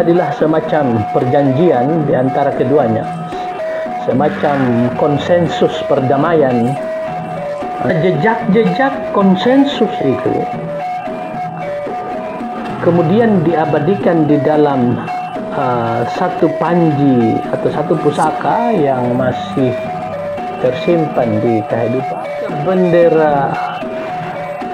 terjadilah semacam perjanjian di antara keduanya, semacam konsensus perdamaian. Jejak-jejak konsensus itu kemudian diabadikan di dalam satu panji atau satu pusaka yang masih tersimpan di Kahedupa. Bendera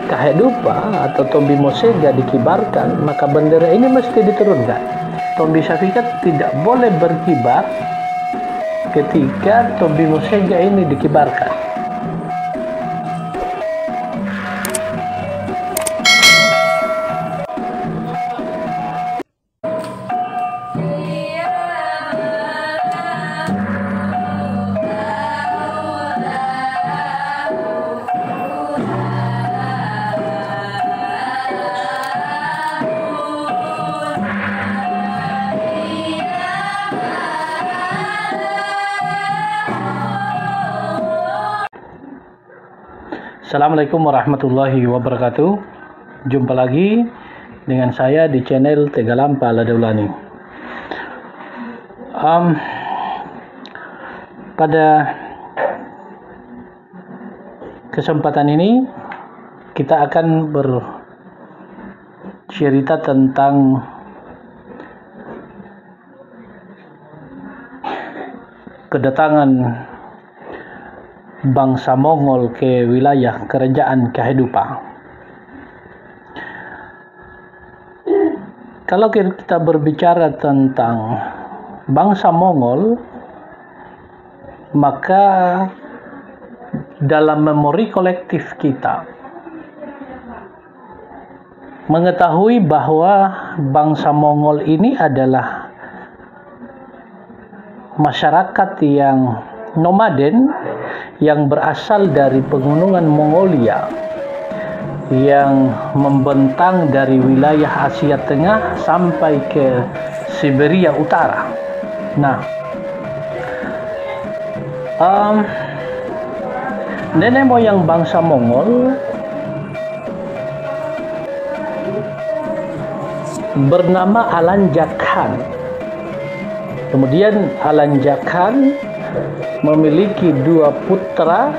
Kahedupa atau Tombi Mosega dikibarkan, maka bendera ini mesti diturunkan. Tombi Syafikat tidak boleh berkibar ketika Tombi Mosega ini dikibarkan. Assalamualaikum warahmatullahi wabarakatuh. Jumpa lagi dengan saya di channel Tegalampa Ladaulani. Pada kesempatan ini kita akan bercerita tentang kedatangan bangsa Mongol ke wilayah kerajaan Kahedupa. Kalau kita berbicara tentang bangsa Mongol, maka dalam memori kolektif kita mengetahui bahwa bangsa Mongol ini adalah masyarakat yang nomaden yang berasal dari pegunungan Mongolia yang membentang dari wilayah Asia Tengah sampai ke Siberia Utara. Nah, nenek moyang bangsa Mongol bernama Alanjak Khan. Kemudian Alanjak Khan memiliki dua putra,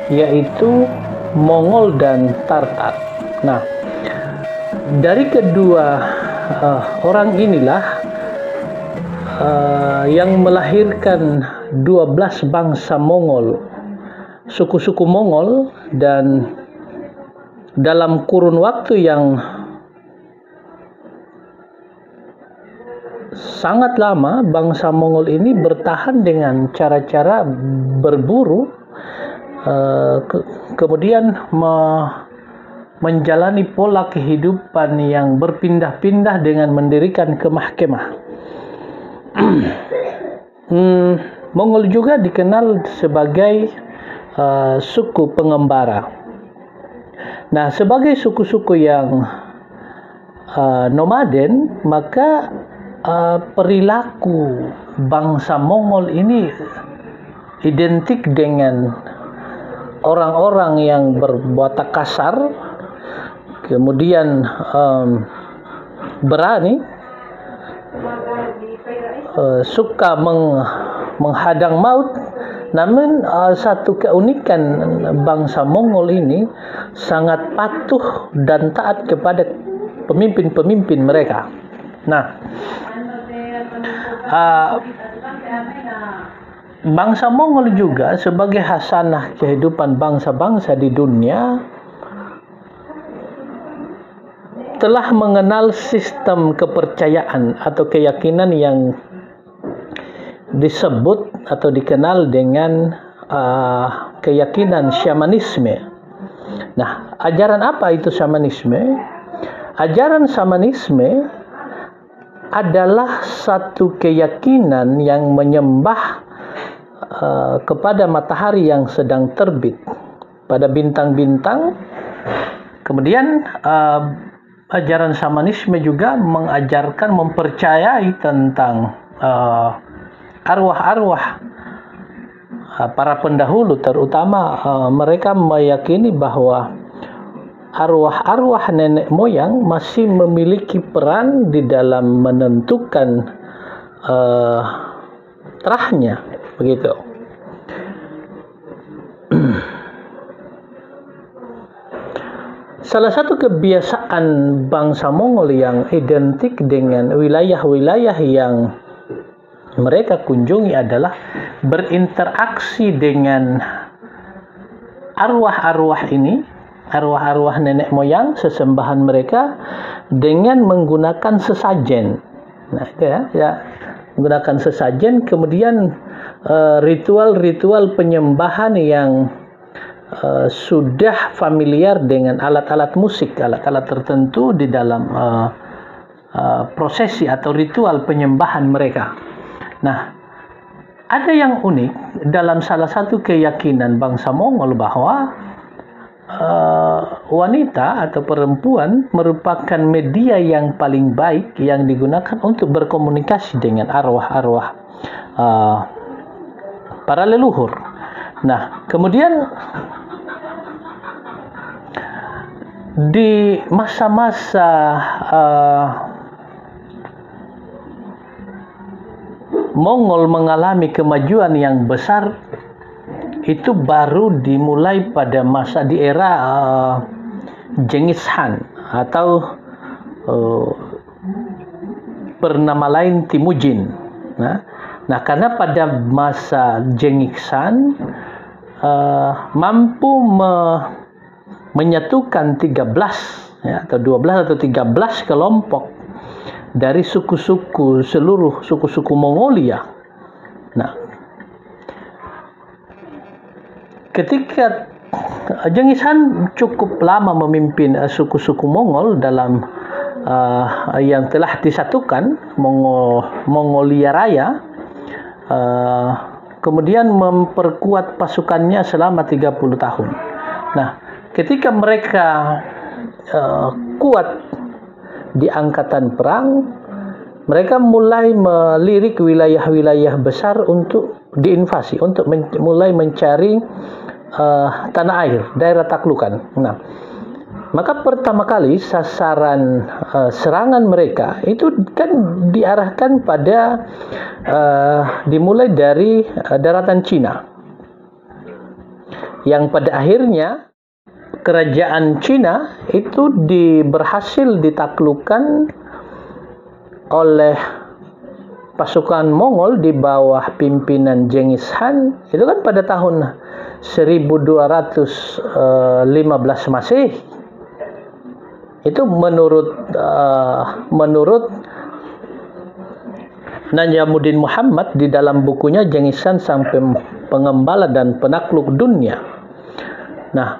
yaitu Mongol dan Tartar. Nah, dari kedua orang inilah yang melahirkan 12 bangsa Mongol, suku-suku Mongol, dan dalam kurun waktu yang sangat lama bangsa Mongol ini bertahan dengan cara-cara berburu, kemudian menjalani pola kehidupan yang berpindah-pindah dengan mendirikan kemah-kemah. Mongol juga dikenal sebagai suku pengembara. Nah, sebagai suku-suku yang nomaden, maka perilaku bangsa Mongol ini identik dengan orang-orang yang berwatak kasar, kemudian berani, suka menghadang maut. Namun satu keunikan bangsa Mongol ini sangat patuh dan taat kepada pemimpin-pemimpin mereka. Nah, bangsa Mongol juga sebagai hasanah kehidupan bangsa-bangsa di dunia telah mengenal sistem kepercayaan atau keyakinan yang disebut atau dikenal dengan keyakinan syamanisme. Nah, ajaran apa itu syamanisme? Ajaran syamanisme adalah satu keyakinan yang menyembah kepada matahari yang sedang terbit, pada bintang-bintang. Kemudian ajaran shamanisme juga mengajarkan, mempercayai tentang arwah-arwah para pendahulu, terutama mereka meyakini bahwa arwah-arwah nenek moyang masih memiliki peran di dalam menentukan terahnya, begitu. Salah satu kebiasaan bangsa Mongol yang identik dengan wilayah-wilayah yang mereka kunjungi adalah berinteraksi dengan arwah-arwah ini, arwah-arwah nenek moyang, sesembahan mereka, dengan menggunakan sesajen. Nah, itu ya, menggunakan sesajen, kemudian ritual-ritual penyembahan yang sudah familiar dengan alat-alat musik, alat-alat tertentu di dalam prosesi atau ritual penyembahan mereka. Nah, ada yang unik dalam salah satu keyakinan bangsa Mongol bahwa wanita atau perempuan merupakan media yang paling baik yang digunakan untuk berkomunikasi dengan arwah-arwah para leluhur. Nah, kemudian di masa-masa Mongol mengalami kemajuan yang besar, itu baru dimulai pada masa di era Genghis Khan atau bernama lain Temujin. Nah, karena pada masa Genghis Khan mampu menyatukan 13 ya, atau 12 atau 13 kelompok dari seluruh suku-suku Mongolia. Nah, ketika Genghis Khan cukup lama memimpin suku-suku Mongol dalam yang telah disatukan Mongolia Raya, kemudian memperkuat pasukannya selama 30 tahun. Nah, ketika mereka kuat di angkatan perang, mereka mulai melirik wilayah-wilayah besar untuk diinvasi, untuk mulai mencari tanah air, daerah taklukan. Nah, maka pertama kali sasaran serangan mereka itu kan diarahkan pada dimulai dari daratan Cina, yang pada akhirnya kerajaan Cina itu berhasil ditaklukkan oleh pasukan Mongol di bawah pimpinan Genghis Khan. Itu kan pada tahun 1215 Masehi. Itu menurut Najamuddin Muhammad di dalam bukunya Genghis Khan sampai pengembala dan penakluk dunia. Nah,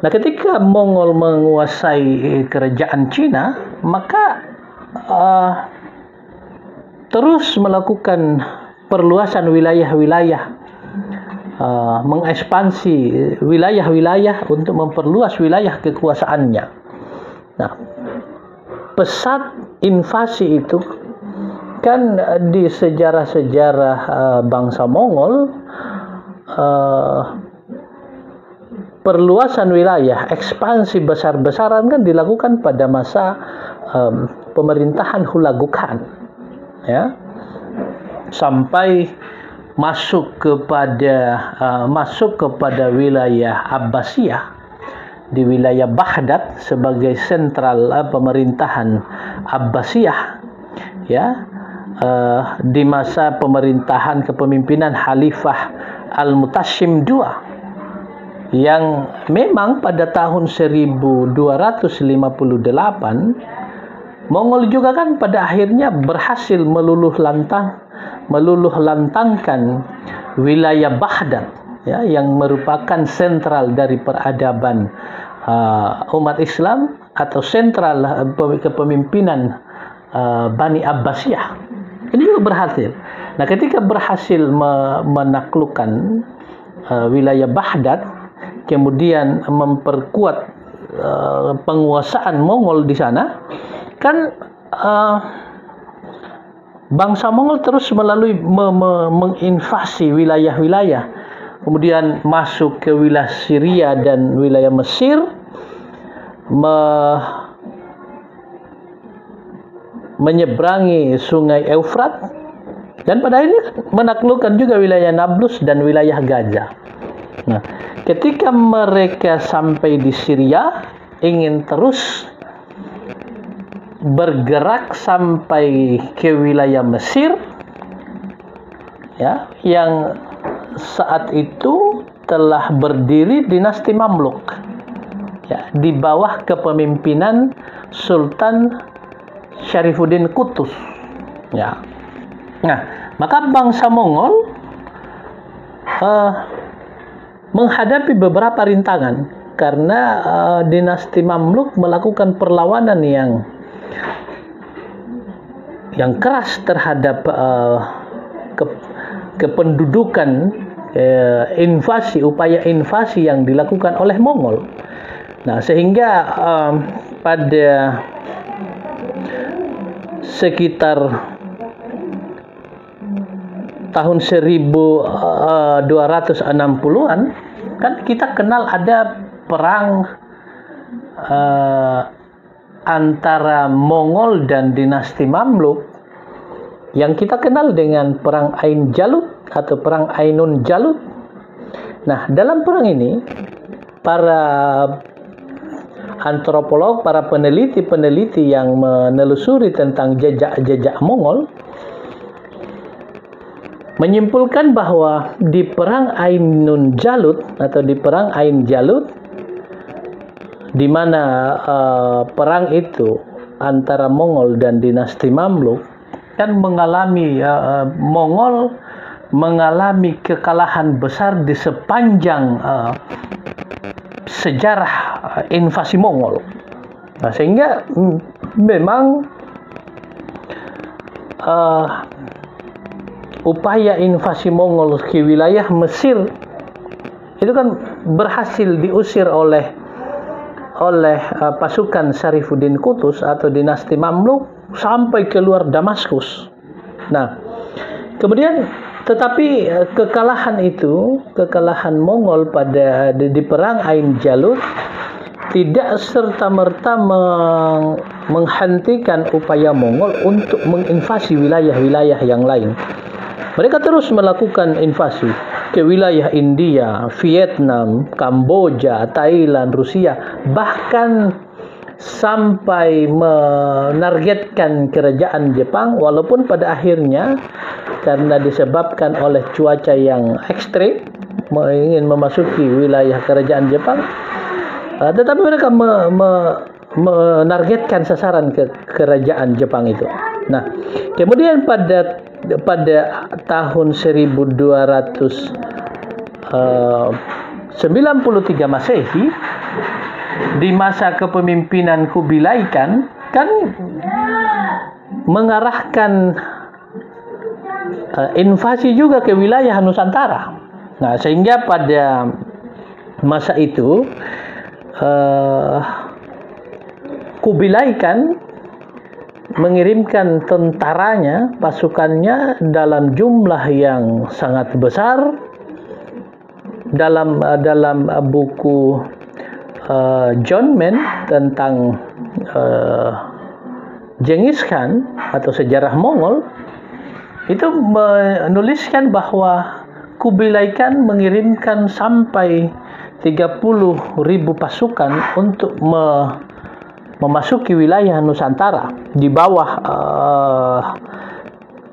ketika Mongol menguasai kerajaan Cina, maka terus melakukan perluasan wilayah-wilayah, mengekspansi wilayah-wilayah untuk memperluas wilayah kekuasaannya. Nah, pesat invasi itu kan di sejarah-sejarah bangsa Mongol, perluasan wilayah, ekspansi besar-besaran kan dilakukan pada masa pemerintahan Hulagu Khan, ya, sampai masuk kepada wilayah Abbasiyah, di wilayah Baghdad sebagai sentral pemerintahan Abbasiyah, ya, di masa pemerintahan kepemimpinan Khalifah Al-Mutashim II, yang memang pada tahun 1258 Mongol juga kan pada akhirnya berhasil meluluh lantangkan wilayah Baghdad, ya, yang merupakan sentral dari peradaban umat Islam atau sentral kepemimpinan Bani Abbasiyah. Ini juga berhasil. Nah, ketika berhasil menaklukkan wilayah Baghdad, kemudian memperkuat penguasaan Mongol di sana, kan bangsa Mongol terus menginvasi wilayah-wilayah, kemudian masuk ke wilayah Syria dan wilayah Mesir, menyeberangi sungai Eufrat, dan pada akhirnya menaklukkan juga wilayah Nablus dan wilayah Gaza. Nah, ketika mereka sampai di Syria, ingin terus bergerak sampai ke wilayah Mesir, ya, yang saat itu telah berdiri dinasti Mamluk, ya, di bawah kepemimpinan Sultan Syarifuddin Qutuz, ya. Nah, maka bangsa Mongol menghadapi beberapa rintangan karena dinasti Mamluk melakukan perlawanan yang keras terhadap kependudukan, upaya invasi yang dilakukan oleh Mongol. Nah, sehingga pada sekitar tahun 1260-an kan kita kenal ada perang antara Mongol dan dinasti Mamluk yang kita kenal dengan perang Ain Jalut atau perang Ainun Jalut. Nah, dalam perang ini para antropolog, para peneliti yang menelusuri tentang jejak-jejak Mongol menyimpulkan bahwa di perang Ainun Jalut atau di perang Ain Jalut, di mana perang itu antara Mongol dan dinasti Mamluk, kan Mongol mengalami kekalahan besar di sepanjang sejarah invasi Mongol. Nah, sehingga memang upaya invasi Mongol ke wilayah Mesir itu kan berhasil diusir oleh pasukan Syarifuddin Qutuz atau dinasti Mamluk sampai keluar Damaskus. Nah, kemudian tetapi kekalahan Mongol di perang Ain Jalut tidak serta-merta menghentikan upaya Mongol untuk menginvasi wilayah-wilayah yang lain. Mereka terus melakukan invasi ke wilayah India, Vietnam, Kamboja, Thailand, Rusia, bahkan sampai menargetkan kerajaan Jepang, walaupun pada akhirnya karena disebabkan oleh cuaca yang ekstrim ingin memasuki wilayah kerajaan Jepang, tetapi mereka menargetkan sasaran ke kerajaan Jepang itu. Nah, kemudian pada tahun 1293 Masehi, di masa kepemimpinan Kubilai Khan, kan mengarahkan invasi juga ke wilayah Nusantara. Nah, sehingga pada masa itu Kubilai Khan mengirimkan tentaranya, pasukannya dalam jumlah yang sangat besar. Dalam buku John Mann tentang Genghis Khan atau sejarah Mongol itu menuliskan bahwa Kubilai Khan mengirimkan sampai 30.000 pasukan untuk memasuki wilayah Nusantara di bawah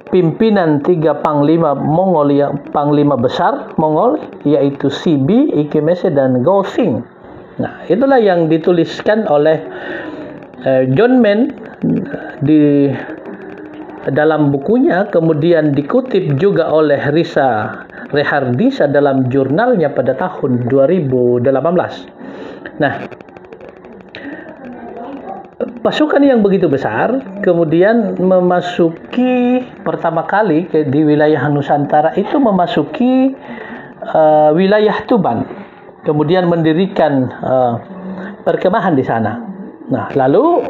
pimpinan 3 panglima Mongol, yang panglima besar Mongol, yaitu Sibi, Ikemese, dan Go-Sing. Nah, itulah yang dituliskan oleh John Mann di dalam bukunya, kemudian dikutip juga oleh Risa Rehardisa dalam jurnalnya pada tahun 2018. Nah, pasukan yang begitu besar kemudian memasuki pertama kali di wilayah Nusantara itu memasuki wilayah Tuban, kemudian mendirikan perkemahan di sana. Nah, lalu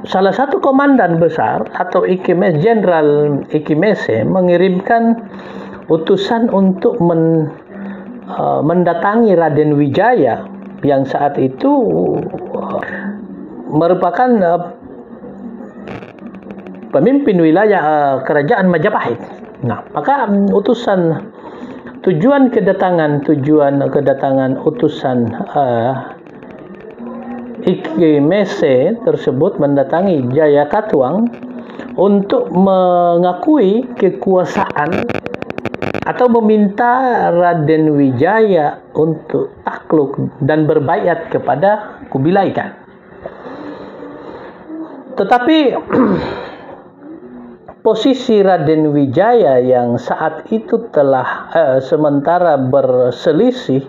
salah satu komandan besar atau Jenderal Ikemese mengirimkan utusan untuk mendatangi Raden Wijaya yang saat itu merupakan pemimpin wilayah kerajaan Majapahit. Nah, maka tujuan kedatangan utusan Iki Mese tersebut mendatangi Jayakatwang untuk mengakui kekuasaan atau meminta Raden Wijaya untuk takluk dan berbaiat kepada Kubilai Khan. Tetapi posisi Raden Wijaya yang saat itu telah sementara berselisih,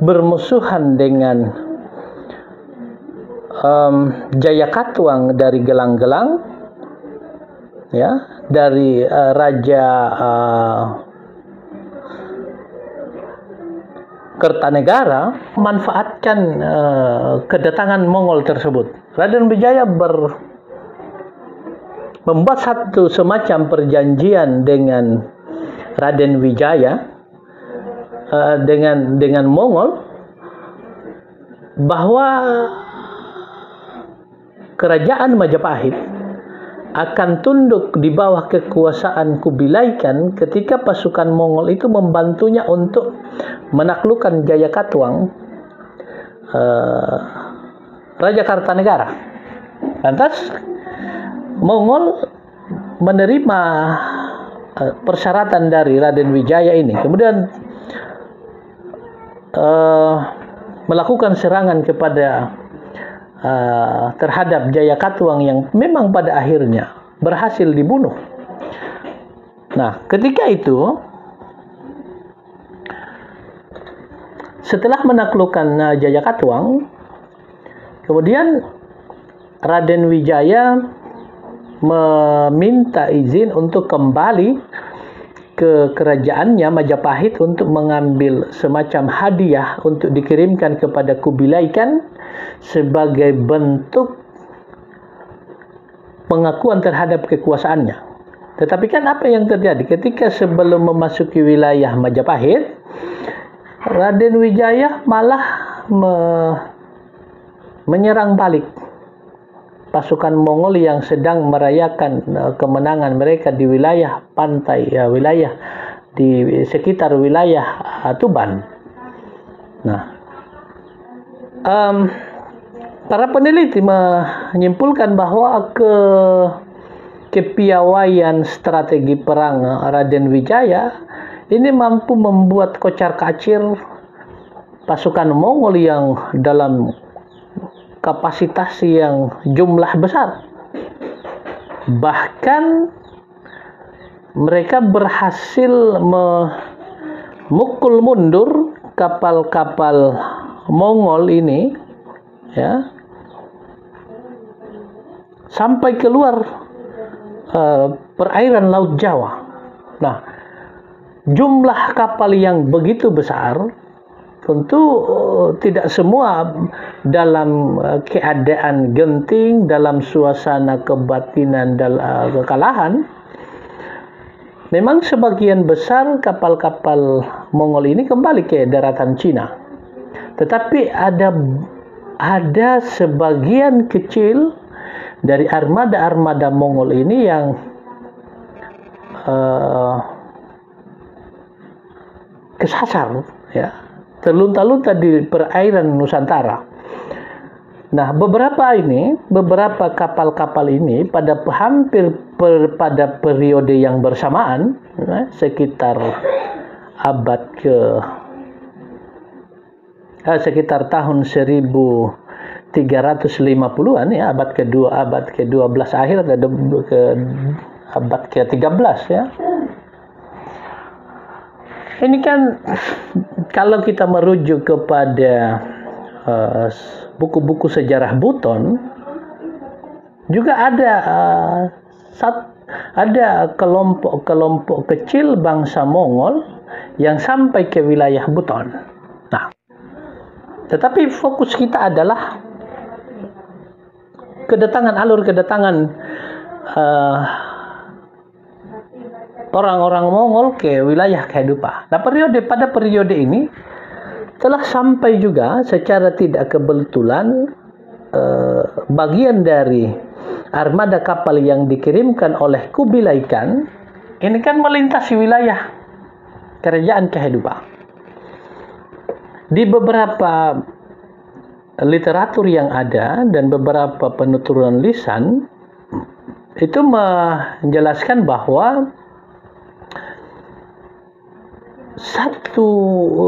bermusuhan dengan Jayakatwang dari Gelang-Gelang, ya, dari Raja Kertanegara, memanfaatkan kedatangan Mongol tersebut. Raden Wijaya membuat satu semacam perjanjian dengan Raden Wijaya, dengan Mongol, bahwa kerajaan Majapahit akan tunduk di bawah kekuasaan Kubilai Khan ketika pasukan Mongol itu membantunya untuk menaklukkan Jayakatwang, Raja Kartanegara. Lantas Mongol menerima persyaratan dari Raden Wijaya ini, kemudian melakukan serangan kepada terhadap Jayakatwang yang memang pada akhirnya berhasil dibunuh. Nah, ketika itu setelah menaklukkan Jayakatwang, kemudian Raden Wijaya meminta izin untuk kembali ke kerajaannya Majapahit untuk mengambil semacam hadiah untuk dikirimkan kepada Kubilai Khan sebagai bentuk pengakuan terhadap kekuasaannya. Tetapi kan apa yang terjadi ketika sebelum memasuki wilayah Majapahit, Raden Wijaya malah menyerang balik pasukan Mongol yang sedang merayakan kemenangan mereka di wilayah pantai, wilayah di sekitar wilayah Tuban. Nah, para peneliti menyimpulkan bahwa kepiawaian strategi perang Raden Wijaya ini mampu membuat kocar-kacir pasukan Mongol yang dalam kapasitas yang jumlah besar. Bahkan mereka berhasil memukul mundur kapal-kapal Mongol ini, ya, sampai keluar perairan Laut Jawa. Nah, jumlah kapal yang begitu besar tentu tidak semua dalam keadaan genting, dalam suasana kebatinan dan kekalahan. Memang sebagian besar kapal-kapal Mongol ini kembali ke daratan Cina. Tetapi ada sebagian kecil dari armada-armada Mongol ini yang kesasar, ya, terlunta-lunta di perairan Nusantara. Nah, beberapa kapal-kapal ini pada periode yang bersamaan, sekitar sekitar tahun 1350-an, ya, abad ke-12 akhir atau abad ke-13, ya. Ini kan kalau kita merujuk kepada buku-buku sejarah Buton, juga ada kelompok kecil bangsa Mongol yang sampai ke wilayah Buton. Nah, tetapi fokus kita adalah alur kedatangan orang-orang Mongol ke wilayah Kehidupa. Nah, pada periode ini telah sampai juga secara tidak kebetulan bagian dari armada kapal yang dikirimkan oleh Kubilai Khan ini kan melintasi wilayah kerajaan Kehidupa. Di beberapa literatur yang ada dan beberapa penuturan lisan itu menjelaskan bahwa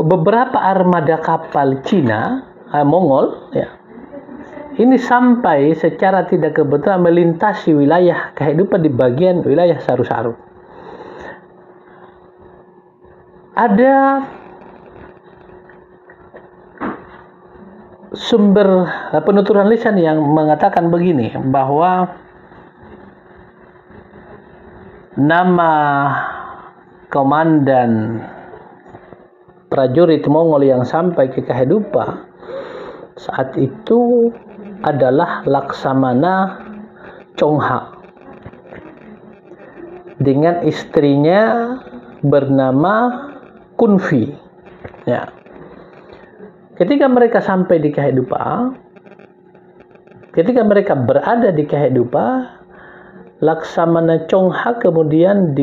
beberapa armada kapal Cina, Mongol, ya, ini sampai secara tidak kebetulan melintasi wilayah Kehidupan di bagian wilayah Saru-Saru. Ada sumber penuturan lisan yang mengatakan begini, bahwa nama komandan prajurit Mongol yang sampai ke Kehidupan saat itu adalah Laksamana Chongha dengan istrinya bernama Kunfi. Ya. Ketika mereka sampai di Kehidupan, ketika mereka berada di Kehidupan, Laksamana Chongha kemudian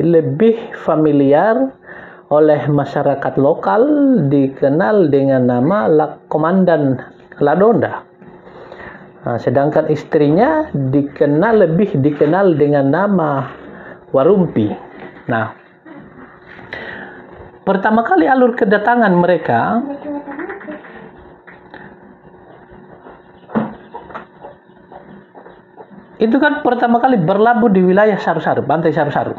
lebih familiar oleh masyarakat lokal, dikenal dengan nama Komandan Ladonda. Nah, sedangkan istrinya lebih dikenal dengan nama Warumpi. Nah, pertama kali alur kedatangan mereka itu kan pertama kali berlabuh di wilayah Saru-Saru, pantai Saru-Saru.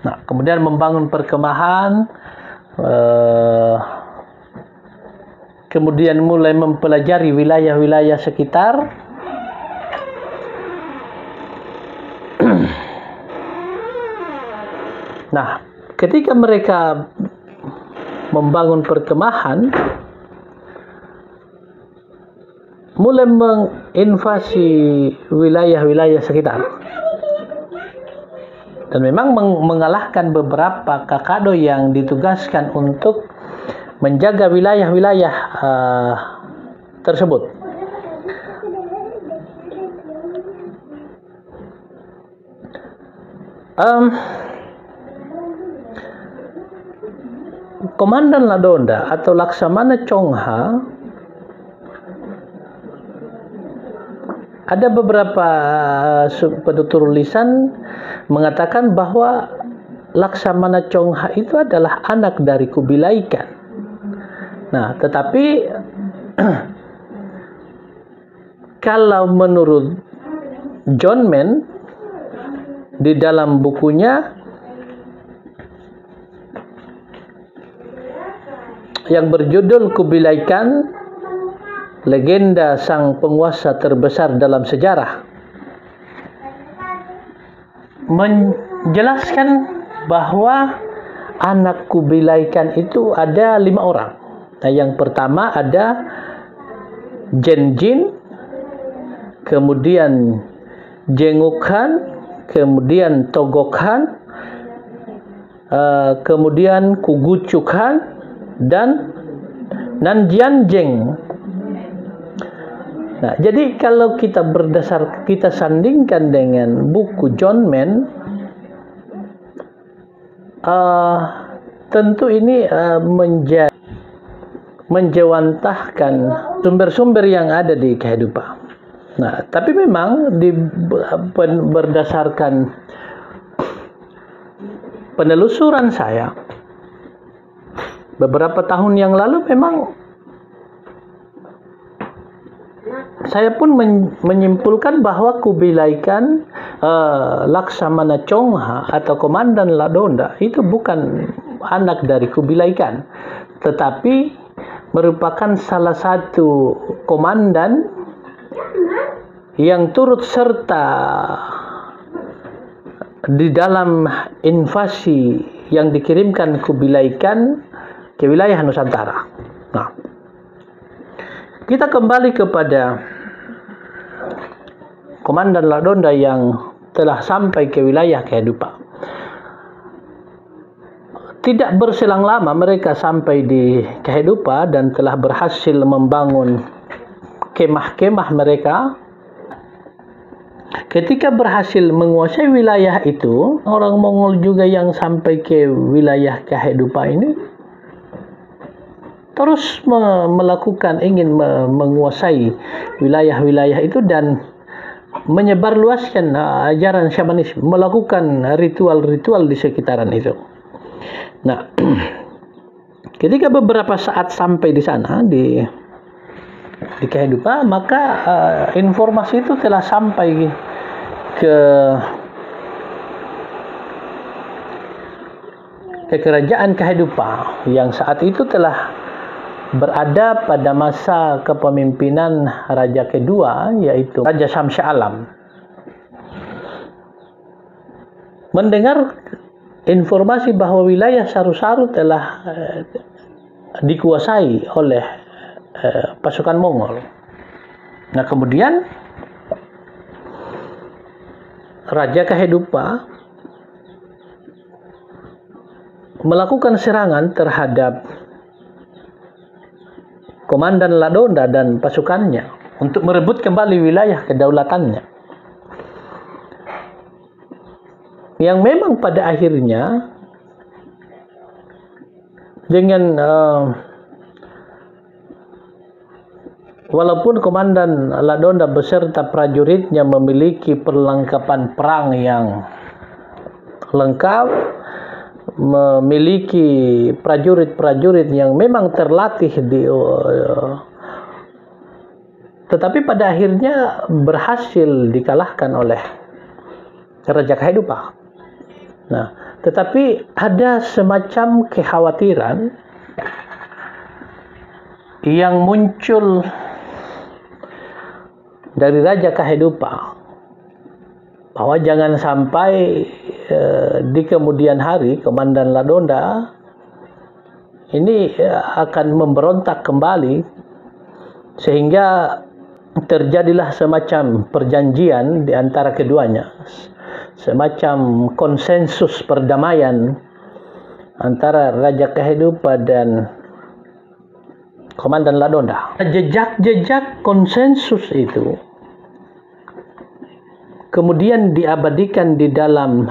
Nah, kemudian membangun perkemahan, kemudian mulai mempelajari wilayah-wilayah sekitar. Nah, ketika mereka membangun perkemahan, mulai menginvasi wilayah-wilayah sekitar. Dan memang mengalahkan beberapa kakado yang ditugaskan untuk menjaga wilayah-wilayah tersebut. Komandan Ladonda atau Laksamana Chongha, ada beberapa penutur lisan mengatakan bahwa Laksamana Chongha itu adalah anak dari Kubilai Khan. Nah, tetapi kalau menurut John Mann di dalam bukunya yang berjudul Kubilai Khan, Legenda Sang Penguasa Terbesar dalam Sejarah, menjelaskan bahwa anak Kubilai Khan itu ada 5 orang. Nah, yang pertama ada Genjin, kemudian Jenguk Khan, kemudian Togok Khan, kemudian Kugucu Khan, dan Nanjianjeng. Nah, jadi kalau kita sandingkan dengan buku John Mann, tentu ini menjewantahkan sumber-sumber yang ada di Kehidupan. Nah, tapi memang berdasarkan penelusuran saya beberapa tahun yang lalu, memang saya pun menyimpulkan bahwa Kubilai Khan, Laksamana Chongha atau Komandan Ladonda itu bukan anak dari Kubilai Khan, tetapi merupakan salah satu komandan yang turut serta di dalam invasi yang dikirimkan Kubilai Khan ke wilayah Nusantara. Nah, kita kembali kepada Komandan Ladonda yang telah sampai ke wilayah Kehidupan. tidak berselang lama mereka sampai di Kehidupa dan telah berhasil membangun kemah-kemah mereka. Ketika berhasil menguasai wilayah itu, orang Mongol juga yang sampai ke wilayah Kehidupa ini terus melakukan ingin menguasai wilayah-wilayah itu dan menyebarluaskan ajaran syamanisme, melakukan ritual-ritual di sekitaran itu. Nah, ketika beberapa saat sampai di sana di Kehidupa, maka informasi itu telah sampai ke kerajaan Kehidupa yang saat itu telah berada pada masa kepemimpinan raja kedua, yaitu Raja Syamsi Alam. Mendengar informasi bahwa wilayah Saru-Saru telah dikuasai oleh pasukan Mongol. Nah, kemudian Raja Kehidupa melakukan serangan terhadap Komandan Ladonda dan pasukannya untuk merebut kembali wilayah kedaulatannya. Yang memang pada akhirnya dengan walaupun Komandan Ladonda beserta prajuritnya memiliki perlengkapan perang yang lengkap, memiliki prajurit-prajurit yang memang terlatih tetapi pada akhirnya berhasil dikalahkan oleh Raja Kehidupa. Nah, tetapi ada semacam kekhawatiran yang muncul dari Raja Kehidupa bahwa jangan sampai di kemudian hari Komandan Ladonda ini akan memberontak kembali, sehingga terjadilah semacam perjanjian di antara keduanya, semacam konsensus perdamaian antara Raja Kehidupa dan Komandan Ladonda. Jejak-jejak konsensus itu kemudian diabadikan di dalam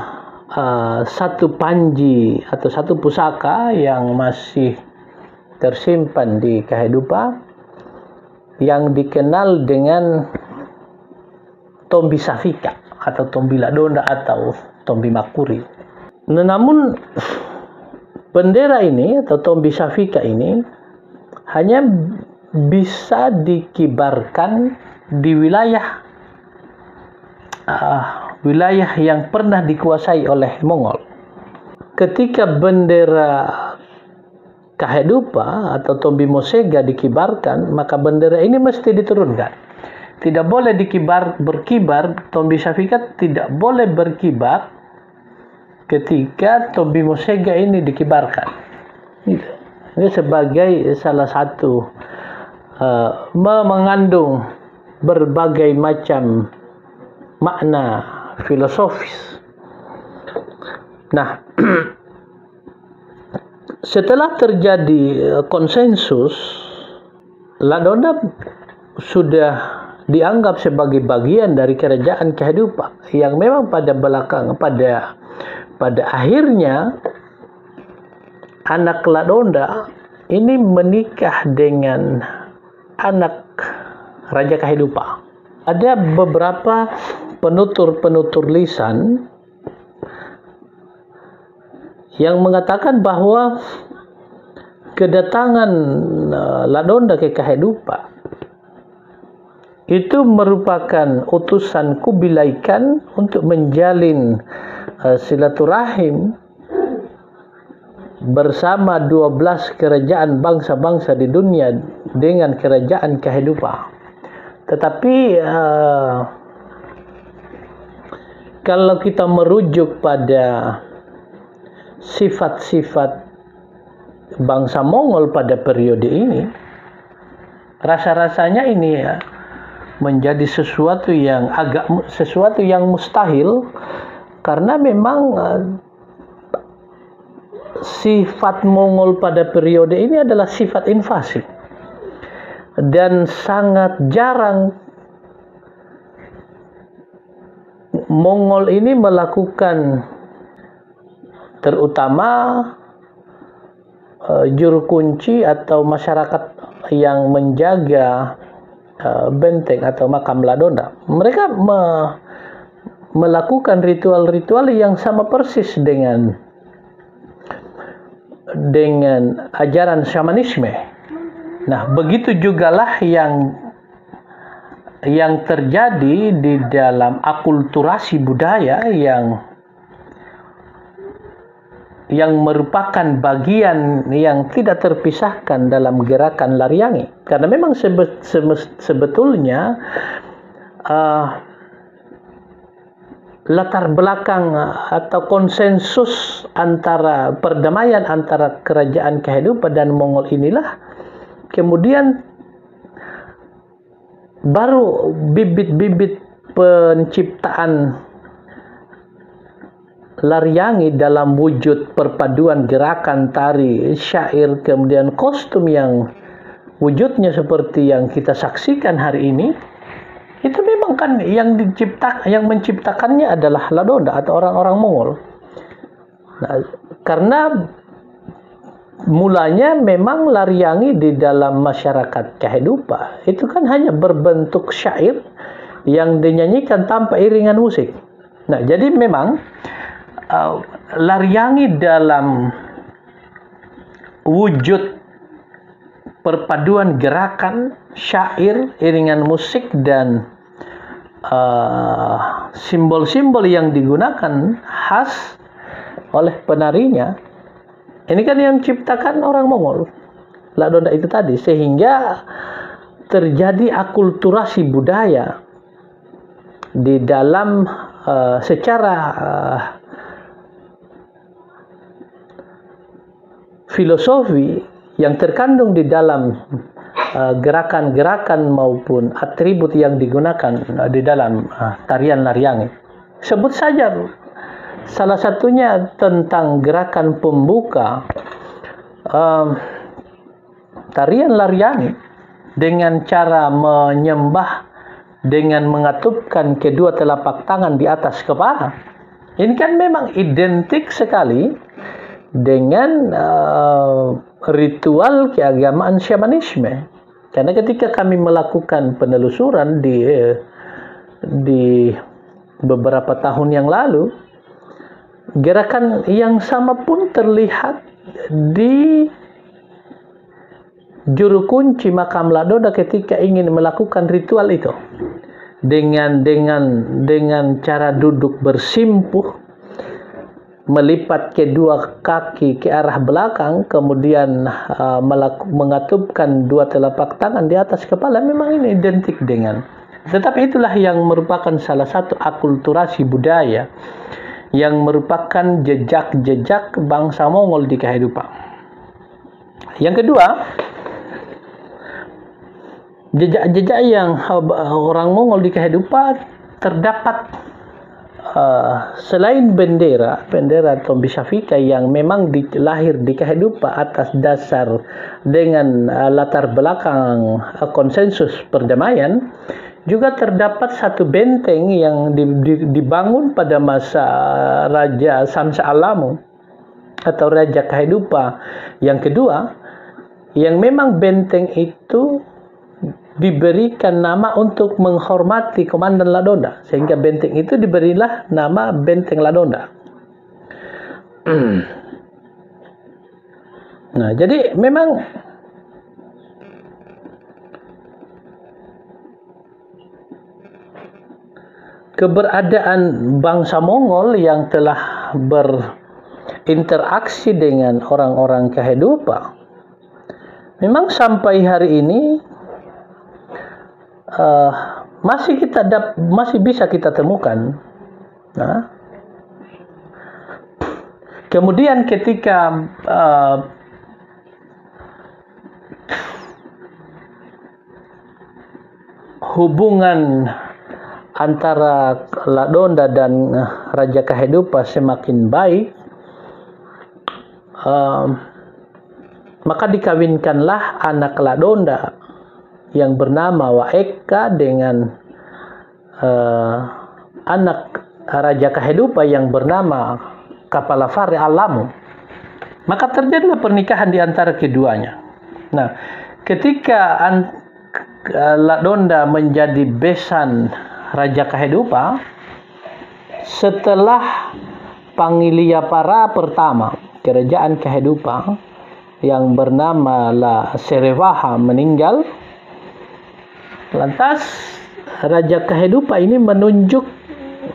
satu panji atau satu pusaka yang masih tersimpan di Kehidupa, yang dikenal dengan Tombi Safika atau Tombi Ladonda atau Tombi Makuri. Namun bendera ini atau Tombi Safika ini hanya bisa dikibarkan di wilayah yang pernah dikuasai oleh Mongol. Ketika bendera Kehidupa atau Tombi Mosega dikibarkan, maka bendera ini mesti diturunkan. Tidak boleh berkibar, Tombi Safika tidak boleh berkibar ketika Tombi Mosega ini dikibarkan. Ini sebagai salah satu mengandung berbagai macam makna filosofis. Nah, setelah terjadi konsensus, Ladonda sudah dianggap sebagai bagian dari kerajaan Kehidupa yang memang pada akhirnya anak Ladonda ini menikah dengan anak Raja Kehidupa. Ada beberapa penutur lisan yang mengatakan bahwa kedatangan Ladonda ke Kehidupa itu merupakan utusan Kubilai Khan untuk menjalin silaturahim bersama 12 kerajaan bangsa-bangsa di dunia dengan kerajaan Kehidupa. Tetapi kalau kita merujuk pada sifat-sifat bangsa Mongol pada periode ini, rasa-rasanya ini menjadi sesuatu yang mustahil, karena memang sifat Mongol pada periode ini adalah sifat invasi. Dan sangat jarang Mongol ini melakukan, terutama juru kunci atau masyarakat yang menjaga benteng atau makam Ladonda. Mereka melakukan ritual-ritual yang sama persis dengan ajaran shamanisme. Nah, begitu jugalah yang terjadi di dalam akulturasi budaya yang merupakan bagian yang tidak terpisahkan dalam gerakan Laryangi. Karena memang sebetulnya latar belakang atau konsensus antara perdamaian antara kerajaan Kehidupan dan Mongol inilah kemudian baru bibit-bibit penciptaan Laryangi dalam wujud perpaduan gerakan, tari, syair, kemudian kostum yang wujudnya seperti yang kita saksikan hari ini. Itu memang kan yang menciptakannya adalah Ladonda atau orang-orang Mongol. Nah, karena mulanya memang Laryangi di dalam masyarakat Kehidupan itu kan hanya berbentuk syair yang dinyanyikan tanpa iringan musik. Nah, jadi memang Laryangi dalam wujud perpaduan gerakan, syair, iringan musik, dan simbol-simbol yang digunakan khas oleh penarinya. Ini kan yang ciptakan orang Mongol, Ladonda itu tadi, sehingga terjadi akulturasi budaya di dalam secara filosofi yang terkandung di dalam gerakan-gerakan maupun atribut yang digunakan di dalam tarian Laryangi. Sebut saja salah satunya tentang gerakan pembuka tarian Laryangi dengan cara menyembah dengan mengatupkan kedua telapak tangan di atas kepala. Ini kan memang identik sekali dengan ritual keagamaan shamanisme. Karena ketika kami melakukan penelusuran di beberapa tahun yang lalu, gerakan yang sama pun terlihat di juru kunci makam Ladonda ketika ingin melakukan ritual itu dengan cara duduk bersimpuh, melipat kedua kaki ke arah belakang, kemudian mengatupkan dua telapak tangan di atas kepala. Memang ini identik dengan, tetapi itulah yang merupakan salah satu akulturasi budaya yang merupakan jejak-jejak bangsa Mongol di Kehidupan. Yang kedua, jejak-jejak yang orang Mongol di Kehidupan terdapat selain bendera Tombi Shafika yang memang lahir di Kehidupan atas dasar dengan latar belakang konsensus perdamaian, juga terdapat satu benteng yang dibangun pada masa Raja Samsa Alamu atau Raja Kehidupan yang kedua, yang memang benteng itu diberikan nama untuk menghormati komandan Ladonda, sehingga benteng itu diberilah nama Benteng Ladonda. Nah, jadi memang keberadaan bangsa Mongol yang telah berinteraksi dengan orang-orang Kehidupan memang sampai hari ini masih bisa kita temukan. Nah, kemudian ketika hubungan antara Ladonda dan Raja Kehidupan semakin baik, maka dikawinkanlah anak Ladonda yang bernama Waeka dengan anak Raja Kehidupa yang bernama Kapalafare Alamu. Maka terjadilah pernikahan di antara keduanya. Nah, ketika Ladonda menjadi besan Raja Kehidupa, setelah Pangliyapara pertama kerajaan Kehidupa yang bernama La Serewaha meninggal, lantas Raja Kehidupa ini menunjuk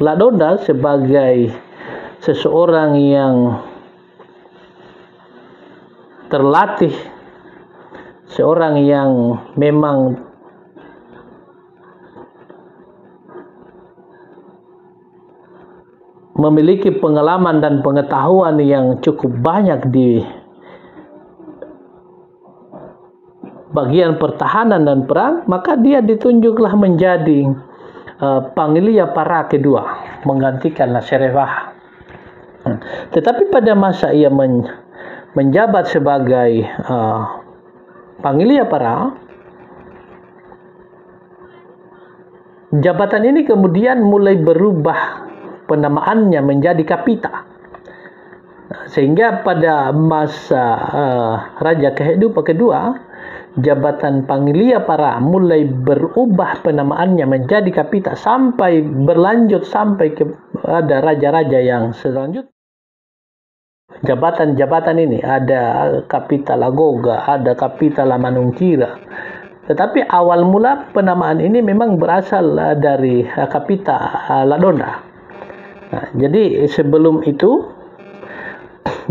Ladonda sebagai seseorang yang terlatih, seorang yang memang memiliki pengalaman dan pengetahuan yang cukup banyak di bagian pertahanan dan perang, maka dia ditunjuklah menjadi Pangliyapara kedua, menggantikan La Serewaha. Tetapi pada masa ia menjabat sebagai Pangliyapara, jabatan ini kemudian mulai berubah penamaannya menjadi Kapita. Sehingga pada masa Raja Kehidupa kedua, jabatan Pangliyapara mulai berubah penamaannya menjadi Kapita sampai berlanjut sampai kepada raja-raja yang selanjutnya. Jabatan-jabatan ini ada Kapita Lagoga, ada Kapita Lamanungkira. Tetapi awal mula penamaan ini memang berasal dari Kapita Ladonda. Nah, jadi sebelum itu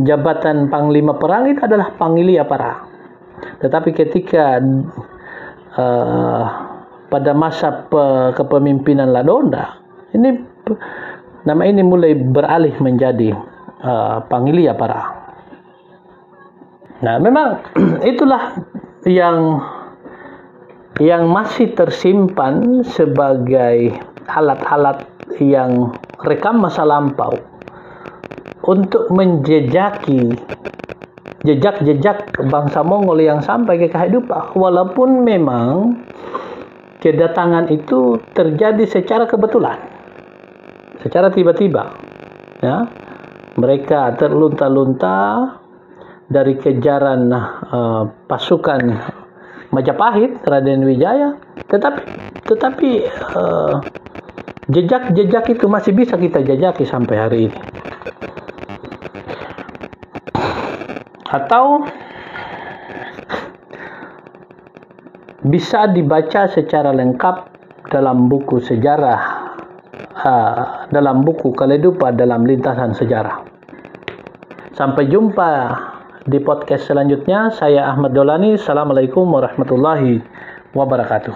jabatan Panglima Perang itu adalah Pangliyapara. Tetapi ketika pada masa kepemimpinan Ladonda, ini nama ini mulai beralih menjadi Pangliyapara. Nah, memang itulah yang masih tersimpan sebagai alat-alat yang rekam masa lampau untuk menjejaki jejak-jejak bangsa Mongol yang sampai ke Kehidupan, walaupun memang kedatangan itu terjadi secara kebetulan, secara tiba-tiba, ya. Mereka terlunta-lunta dari kejaran pasukan Majapahit, Raden Wijaya, tetapi jejak-jejak itu masih bisa kita jejaki sampai hari ini. Atau bisa dibaca secara lengkap dalam buku sejarah, dalam buku Kaledupa dalam lintasan sejarah. Sampai jumpa di podcast selanjutnya. Saya Ahmad Dolani. Assalamualaikum warahmatullahi wabarakatuh.